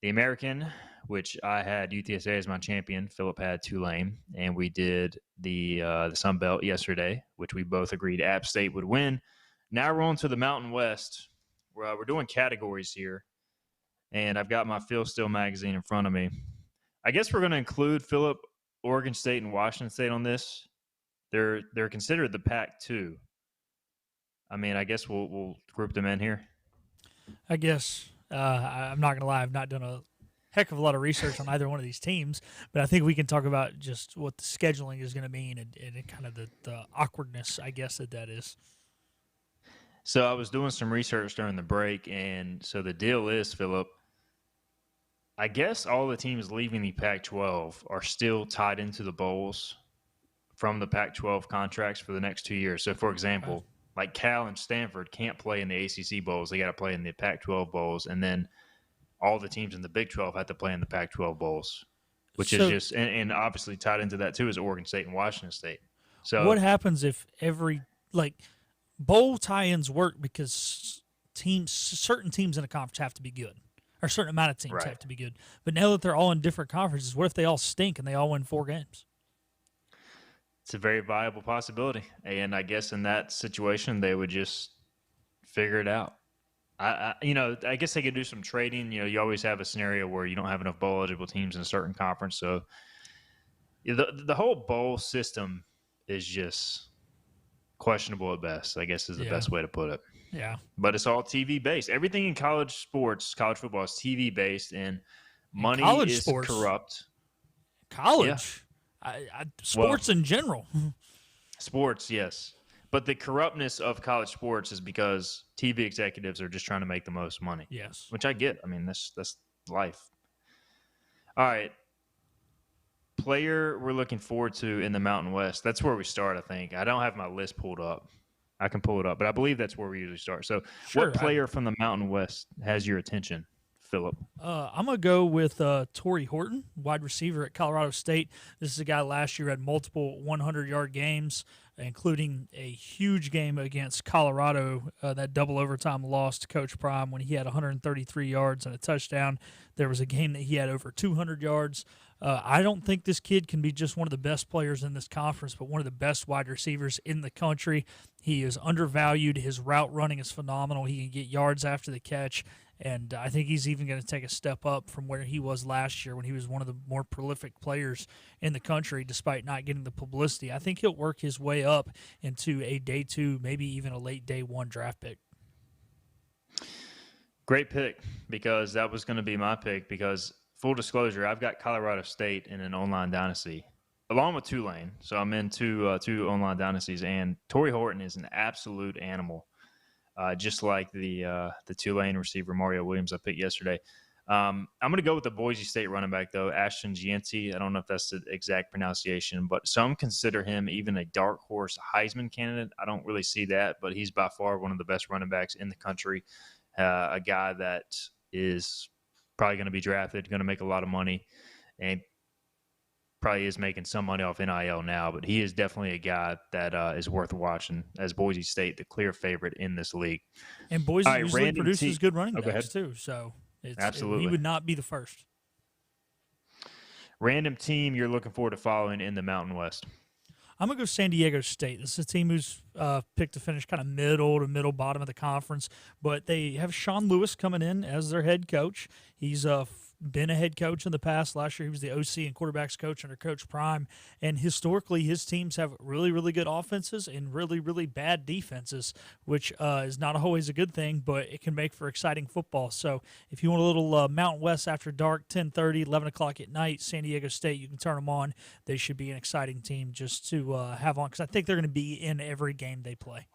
the American, which I had UTSA as my champion. Philip had Tulane, and we did the Sun Belt yesterday, which we both agreed App State would win. Now we're on to the Mountain West. We're doing categories here, and I've got my Phil Steele magazine in front of me. I guess we're going to include, Philip, Oregon State and Washington State on this. They're considered the Pac-2. I mean, I guess we'll group them in here. I guess I'm not going to lie. I've not done a heck of a lot of research on either one of these teams, but I think we can talk about just what the scheduling is going to mean and kind of the awkwardness, I guess, that is. So I was doing some research during the break, and so the deal is, Philip, I guess all the teams leaving the Pac-12 are still tied into the bowls from the Pac-12 contracts for the next 2 years. So, for example, like Cal and Stanford can't play in the ACC bowls. They got to play in the Pac-12 bowls, and then all the teams in the Big 12 have to play in the Pac-12 bowls, which is just and obviously tied into that too is Oregon State and Washington State. So what happens if bowl tie-ins work because certain teams in a conference have to be good, or a certain amount of teams have to be good. But now that they're all in different conferences, what if they all stink and they all win 4 games? It's a very viable possibility. And I guess in that situation, they would just figure it out. I guess they could do some trading. You know, you always have a scenario where you don't have enough bowl eligible teams in a certain conference. So the whole bowl system is just questionable at best, I guess is the best way to put it. Yeah. But it's all TV based. Everything in college sports, college football is TV based, and money is sports, corrupt. College? Yeah. Sports in general. Sports, yes. But the corruptness of college sports is because TV executives are just trying to make the most money. Yes. Which I get. I mean, that's life. All right. Player we're looking forward to in the Mountain West. That's where we start, I think. I don't have my list pulled up. I can pull it up, but I believe that's where we usually start. So what player from the Mountain West has your attention, Philip? I'm going to go with Torrey Horton, wide receiver at Colorado State. This is a guy last year had multiple 100-yard games, including a huge game against Colorado, that double overtime loss to Coach Prime when he had 133 yards and a touchdown. There was a game that he had over 200 yards. I don't think this kid can be just one of the best players in this conference, but one of the best wide receivers in the country. He is undervalued. His route running is phenomenal. He can get yards after the catch, and I think he's even going to take a step up from where he was last year when he was one of the more prolific players in the country despite not getting the publicity. I think he'll work his way up into a day 2, maybe even a late day 1 draft pick. Great pick, because that was going to be my pick, because full disclosure, I've got Colorado State in an online dynasty along with Tulane. So I'm in two online dynasties, and Torrey Horton is an absolute animal. Just like the Tulane receiver Mario Williams I picked yesterday. I'm going to go with the Boise State running back, though, Ashton Gianti. I don't know if that's the exact pronunciation, but some consider him even a dark horse Heisman candidate. I don't really see that, but he's by far one of the best running backs in the country, a guy that is probably going to be drafted, going to make a lot of money, and probably is making some money off NIL now, but he is definitely a guy that is worth watching, as Boise State, the clear favorite in this league. And Boise usually produces good running backs too, so absolutely. He would not be the first. Random team you're looking forward to following in the Mountain West. I'm going to go San Diego State. This is a team who's picked to finish kind of middle to middle bottom of the conference, but they have Sean Lewis coming in as their head coach. He's been a head coach in the past. Last year he was the OC and quarterbacks coach under Coach Prime, and historically his teams have really, really good offenses and really, really bad defenses, which is not always a good thing, but it can make for exciting football. So if you want a little Mountain West after dark, 10:30, 11 o'clock at night, San Diego State, you can turn them on. They should be an exciting team just to have on, because I think they're going to be in every game they play.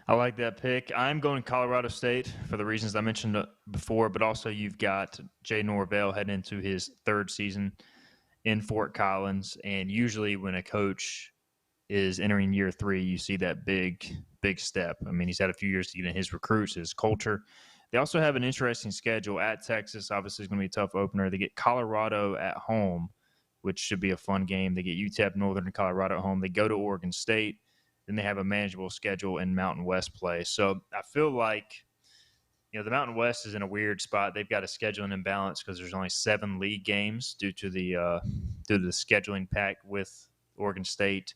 I like that pick. I'm going Colorado State for the reasons I mentioned before, but also you've got Jay Norvell heading into his 3rd season in Fort Collins, and usually when a coach is entering year 3, you see that big step. I mean, he's had a few years to get in his recruits, his culture. They also have an interesting schedule at Texas. Obviously, it's going to be a tough opener. They get Colorado at home, which should be a fun game. They get UTEP Northern Colorado at home. They go to Oregon State. Then they have a manageable schedule in Mountain West play. So I feel like, the Mountain West is in a weird spot. They've got a scheduling imbalance because there's only 7 league games due to the scheduling pact with Oregon State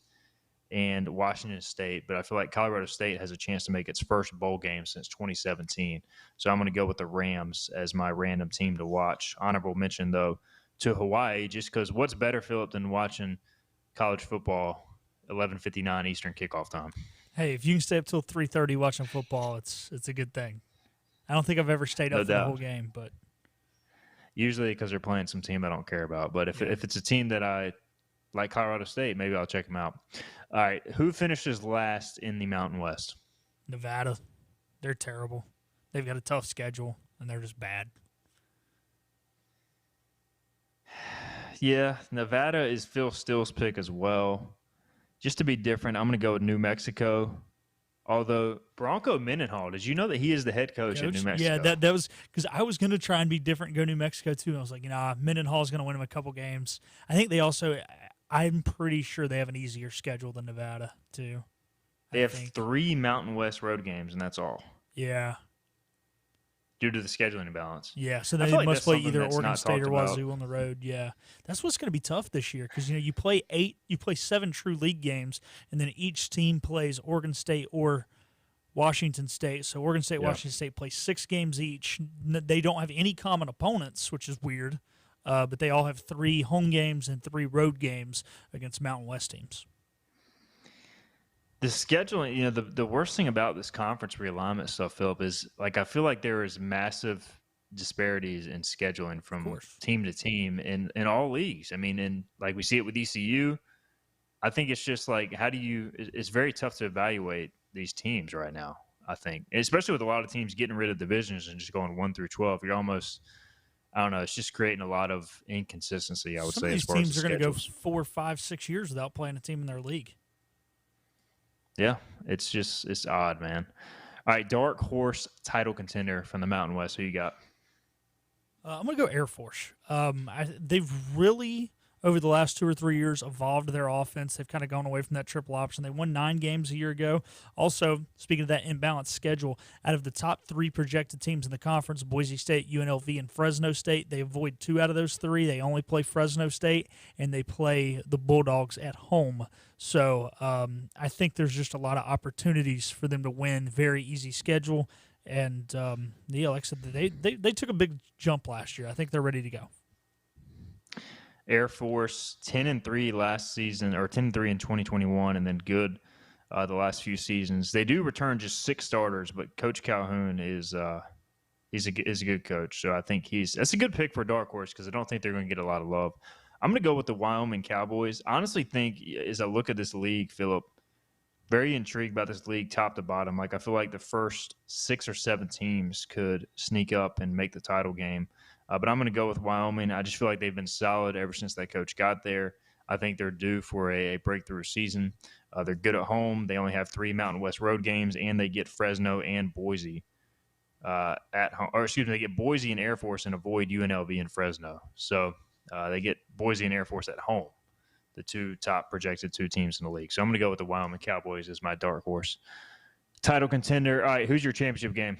and Washington State. But I feel like Colorado State has a chance to make its first bowl game since 2017. So I'm going to go with the Rams as my random team to watch. Honorable mention, though, to Hawaii, just because what's better, Philip, than watching college football 11:59 Eastern kickoff time? Hey, if you can stay up till 3:30 watching football, it's a good thing. I don't think I've ever stayed up for the whole game, but usually because they're playing some team I don't care about. But if it's a team that I like, Colorado State, maybe I'll check them out. All right, who finishes last in the Mountain West? Nevada. They're terrible. They've got a tough schedule, and they're just bad. Yeah, Nevada is Phil Steele's pick as well. Just to be different, I'm going to go with New Mexico. Although Bronco Mendenhall, did you know that he is the head coach at New Mexico? Yeah, that was because I was going to try and be different and go New Mexico too. I was like, Mendenhall's going to win him a couple games. I think they also, I'm pretty sure they have an easier schedule than Nevada too. They have 3 Mountain West road games, and that's all. Yeah. Due to the scheduling imbalance. Yeah, so they must play either Oregon State or Wazoo on the road. Yeah, that's what's going to be tough this year because you play 7 true league games, and then each team plays Oregon State or Washington State. So Oregon State, Washington State play 6 games each. They don't have any common opponents, which is weird, but they all have 3 home games and 3 road games against Mountain West teams. The scheduling, the worst thing about this conference realignment stuff, Philip, is I feel like there is massive disparities in scheduling from team to team in all leagues. I mean, and we see it with ECU. I think it's just it's very tough to evaluate these teams right now, I think. Especially with a lot of teams getting rid of divisions and just going 1 through 12. You're almost, I don't know, it's just creating a lot of inconsistency, I would say. Some of these teams are going to go 4, 5, 6 years without playing a team in their league. Yeah, it's odd, man. All right, dark horse title contender from the Mountain West. Who you got? I'm going to go Air Force. They've really, over the last 2 or 3 years, evolved their offense. They've kind of gone away from that triple option. They won 9 games a year ago. Also, speaking of that imbalanced schedule, out of the top 3 projected teams in the conference, Boise State, UNLV, and Fresno State, they avoid 2 out of those 3. They only play Fresno State, and they play the Bulldogs at home. So I think there's just a lot of opportunities for them to win. Very easy schedule. And, like I said, they took a big jump last year. I think they're ready to go. Air Force 10-3 last season, or 10-3 in 2021, and then good the last few seasons. They do return just 6 starters, but Coach Calhoun is a good coach. So I think that's a good pick for Dark Horse because I don't think they're going to get a lot of love. I'm going to go with the Wyoming Cowboys. I honestly think, as I look at this league, Philip, very intrigued about this league top to bottom. I feel like the first 6 or 7 teams could sneak up and make the title game. But I'm going to go with Wyoming. I just feel like they've been solid ever since that coach got there. I think they're due for a breakthrough season. They're good at home. They only have 3 Mountain West road games, and they get Fresno and Boise at home. Or excuse me, they get Boise and Air Force and avoid UNLV and Fresno. So they get Boise and Air Force at home, the 2 top projected 2 teams in the league. So I'm going to go with the Wyoming Cowboys as my dark horse title contender. All right, who's your championship game?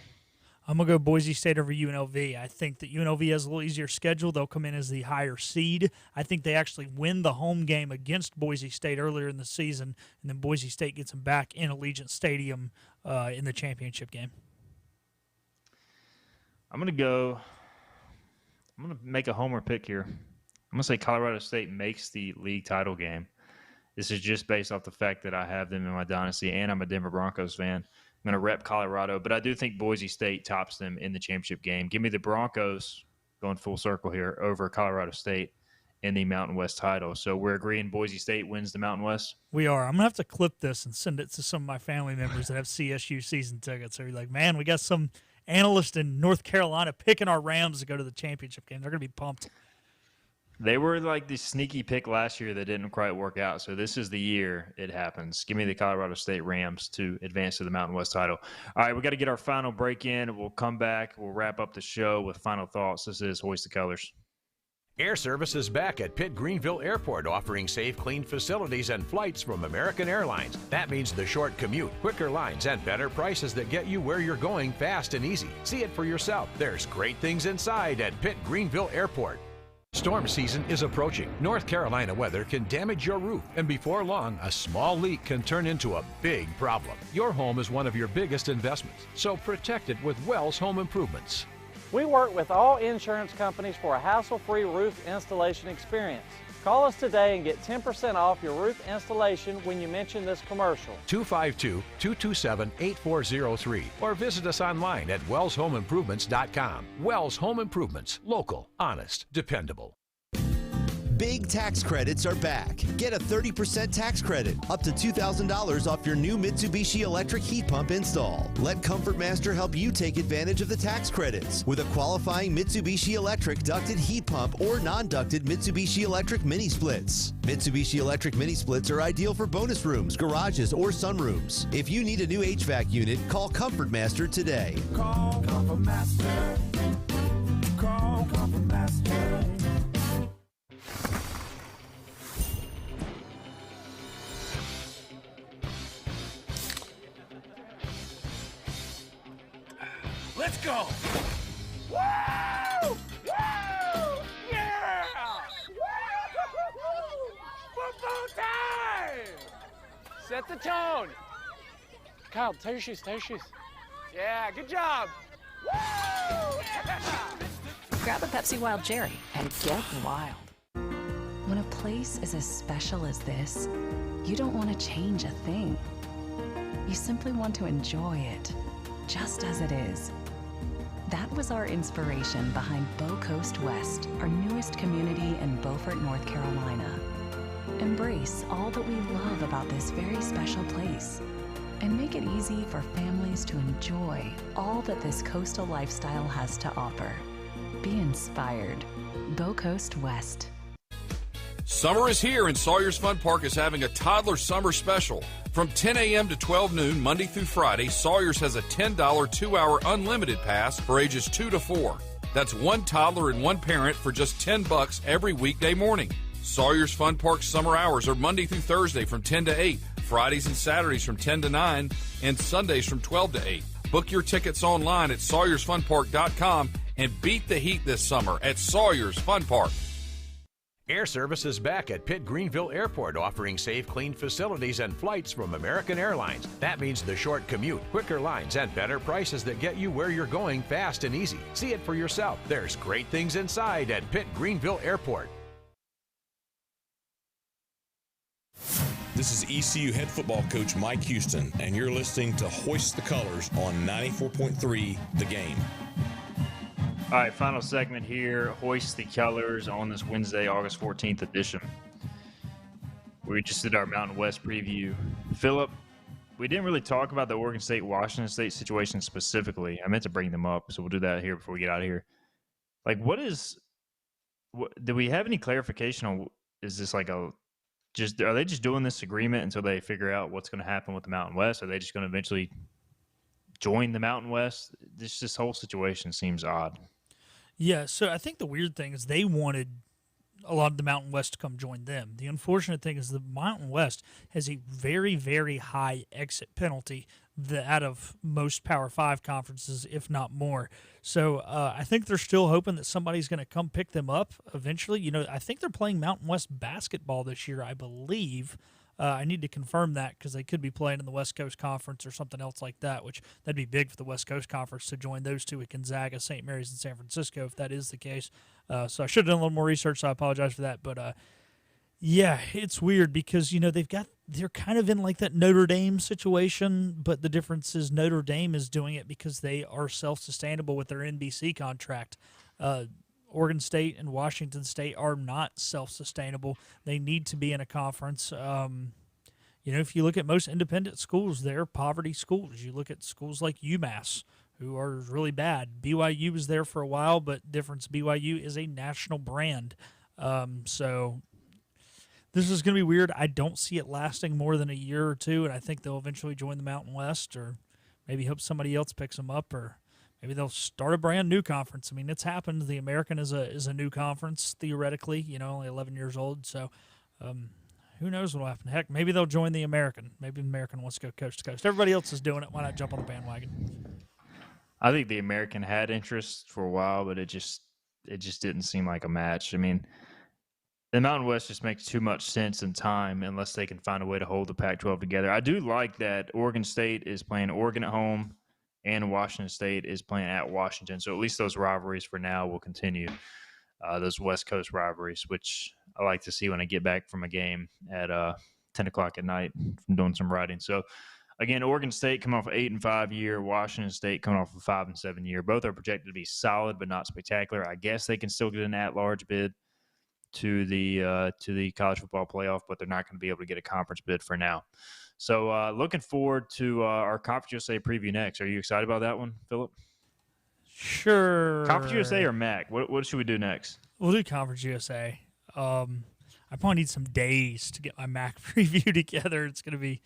I'm going to go Boise State over UNLV. I think that UNLV has a little easier schedule. They'll come in as the higher seed. I think they actually win the home game against Boise State earlier in the season, and then Boise State gets them back in Allegiant Stadium in the championship game. I'm going to make a homer pick here. I'm going to say Colorado State makes the league title game. This is just based off the fact that I have them in my dynasty, and I'm a Denver Broncos fan. I'm going to rep Colorado, but I do think Boise State tops them in the championship game. Give me the Broncos, going full circle here, over Colorado State in the Mountain West title. So we're agreeing Boise State wins the Mountain West? We are. I'm going to have to clip this and send it to some of my family members that have CSU season tickets. They're like, man, we got some analyst in North Carolina picking our Rams to go to the championship game. They're going to be pumped. They were like the sneaky pick last year that didn't quite work out. So this is the year it happens. Give me the Colorado State Rams to advance to the Mountain West title. All right, we got to get our final break in. We'll come back. We'll wrap up the show with final thoughts. This is Hoist the Colors. Air Service is back at Pitt Greenville Airport, offering safe, clean facilities and flights from American Airlines. That means the short commute, quicker lines, and better prices that get you where you're going fast and easy. See it for yourself. There's great things inside at Pitt Greenville Airport. Storm season is approaching. North Carolina weather can damage your roof, and before long, a small leak can turn into a big problem. Your home is one of your biggest investments, so protect it with Wells Home Improvements. We work with all insurance companies for a hassle-free roof installation experience. Call us today and get 10% off your roof installation when you mention this commercial. 252-227-8403 or visit us online at wellshomeimprovements.com. Wells Home Improvements. Local, honest, dependable. Big tax credits are back. Get a 30% tax credit, up to $2,000 off your new Mitsubishi electric heat pump install. Let Comfort Master help you take advantage of the tax credits with a qualifying Mitsubishi electric ducted heat pump or non-ducted Mitsubishi electric mini splits. Mitsubishi electric mini splits are ideal for bonus rooms, garages, or sunrooms. If you need a new HVAC unit, call Comfort Master today. Call Comfort Master. Call Comfort Master. Let's go! Woo! Woo! Yeah! Football time! Set the tone. Kyle, tie your shoes, tie your shoes. Yeah, good job. Woo! Yeah! Grab a Pepsi Wild Cherry and get wild. When a place is as special as this, you don't want to change a thing. You simply want to enjoy it, just as it is. That was our inspiration behind Bow Coast West, our newest community in Beaufort, North Carolina. Embrace all that we love about this very special place and make it easy for families to enjoy all that this coastal lifestyle has to offer. Be inspired. Bow Coast West. Summer is here, and Sawyer's Fun Park is having a toddler summer special. From 10 a.m. to 12 noon, Monday through Friday, Sawyer's has a $10 2-hour unlimited pass for ages 2 to 4. That's one toddler and one parent for just $10 every weekday morning. Sawyer's Fun Park summer hours are Monday through Thursday from 10 to 8, Fridays and Saturdays from 10 to 9, and Sundays from 12 to 8. Book your tickets online at SawyersFunPark.com and beat the heat this summer at Sawyer's Fun Park. Air Service is back at Pitt Greenville Airport, offering safe, clean facilities and flights from American Airlines. That means the short commute, quicker lines, and better prices that get you where you're going fast and easy. See it for yourself. There's great things inside at Pitt Greenville Airport. This is ECU head football coach Mike Houston, and you're listening to Hoist the Colors on 94.3 The Game. All right, final segment here. Hoist the Colors on this Wednesday, August 14th edition. We just did our Mountain West preview. Philip, we didn't really talk about the Oregon State-Washington State situation specifically. I meant to bring them up, so we'll do that here before we get out of here. Like, do we have any clarification on, is this like are they just doing this agreement until they figure out what's going to happen with the Mountain West? Are they just going to eventually join the Mountain West? This whole situation seems odd. Yeah, so I think the weird thing is they wanted a lot of the Mountain West to come join them. The unfortunate thing is the Mountain West has a very, very high exit penalty out of most Power 5 conferences, if not more. So I think they're still hoping that somebody's going to come pick them up eventually. You know, I think they're playing Mountain West basketball this year, I believe. I need to confirm that because they could be playing in the West Coast Conference or something else like that, which that'd be big for the West Coast Conference to join those two with Gonzaga, St. Mary's, and San Francisco if that is the case. So I should have done a little more research, so I apologize for that. But, yeah, it's weird because, you know, they're kind of in like that Notre Dame situation, but the difference is Notre Dame is doing it because they are self-sustainable with their NBC contract. Oregon State and Washington State are not self-sustainable. They need to be in a conference. You know, if you look at most independent schools, they're poverty schools. You look at schools like UMass, who are really bad. BYU was there for a while, but difference, BYU is a national brand. So this is going to be weird. I don't see it lasting more than a year or two, and I think they'll eventually join the Mountain West or maybe hope somebody else picks them up or Maybe they'll start a brand new conference. I mean, it's happened. The American is a new conference, theoretically, only 11 years old. So who knows what will happen. Heck, maybe they'll join the American. Maybe the American wants to go coast to coast. Everybody else is doing it. Why not jump on the bandwagon? I think the American had interest for a while, but it just didn't seem like a match. I mean, the Mountain West just makes too much sense in time unless they can find a way to hold the Pac-12 together. I do like that Oregon State is playing Oregon at home and Washington State is playing at Washington. So at least those rivalries for now will continue, those West Coast rivalries, which I like to see when I get back from a game at 10 o'clock at night from doing some writing. So, again, Oregon State coming off an 8-5 year, Washington State coming off a 5-7 year. Both are projected to be solid but not spectacular. I guess they can still get an at-large bid to the college football playoff, but they're not going to be able to get a conference bid for now. So looking forward to our Conference USA preview next. Are you excited about that one, Philip? Sure. Conference USA or MAC? What should we do next? We'll do Conference USA. I probably need some days to get my MAC preview together. It's gonna be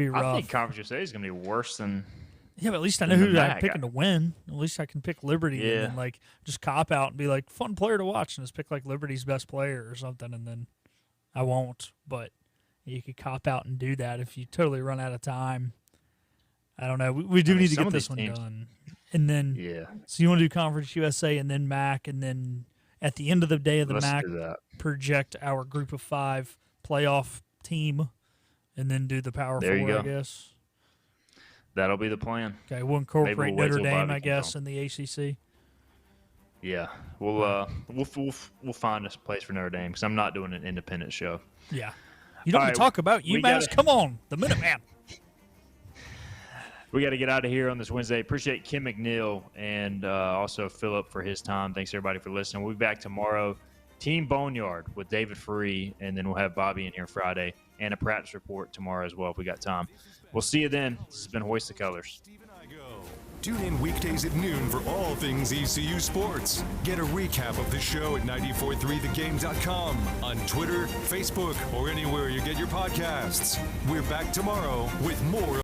rough. I think Conference USA is gonna be worse than. Yeah, but at least I know who I'm picking to win. At least I can pick Liberty and then just cop out and be like, fun player to watch, and just pick like Liberty's best player or something, and then I won't. But you could cop out and do that if you totally run out of time. I don't know. We do need to get this one done. And then so you want to do Conference USA and then MAC, and then at the end of the day of the MAC, project our group of 5 playoff team, and then do the Power 4, I guess. That'll be the plan. Okay, we'll incorporate Notre Dame, I guess, in the ACC. Yeah, we'll find a place for Notre Dame because I'm not doing an independent show. Yeah, you don't want to talk about UMass. Come on, the Minuteman. We got to get out of here on this Wednesday. Appreciate Kim McNeill and also Philip for his time. Thanks everybody for listening. We'll be back tomorrow. Team Boneyard with David Free, and then we'll have Bobby in here Friday and a practice report tomorrow as well if we got time. We'll see you then. This has been Hoist the Colors. Tune in weekdays at noon for all things ECU sports. Get a recap of the show at 943thegame.com, on Twitter, Facebook, or anywhere you get your podcasts. We're back tomorrow with more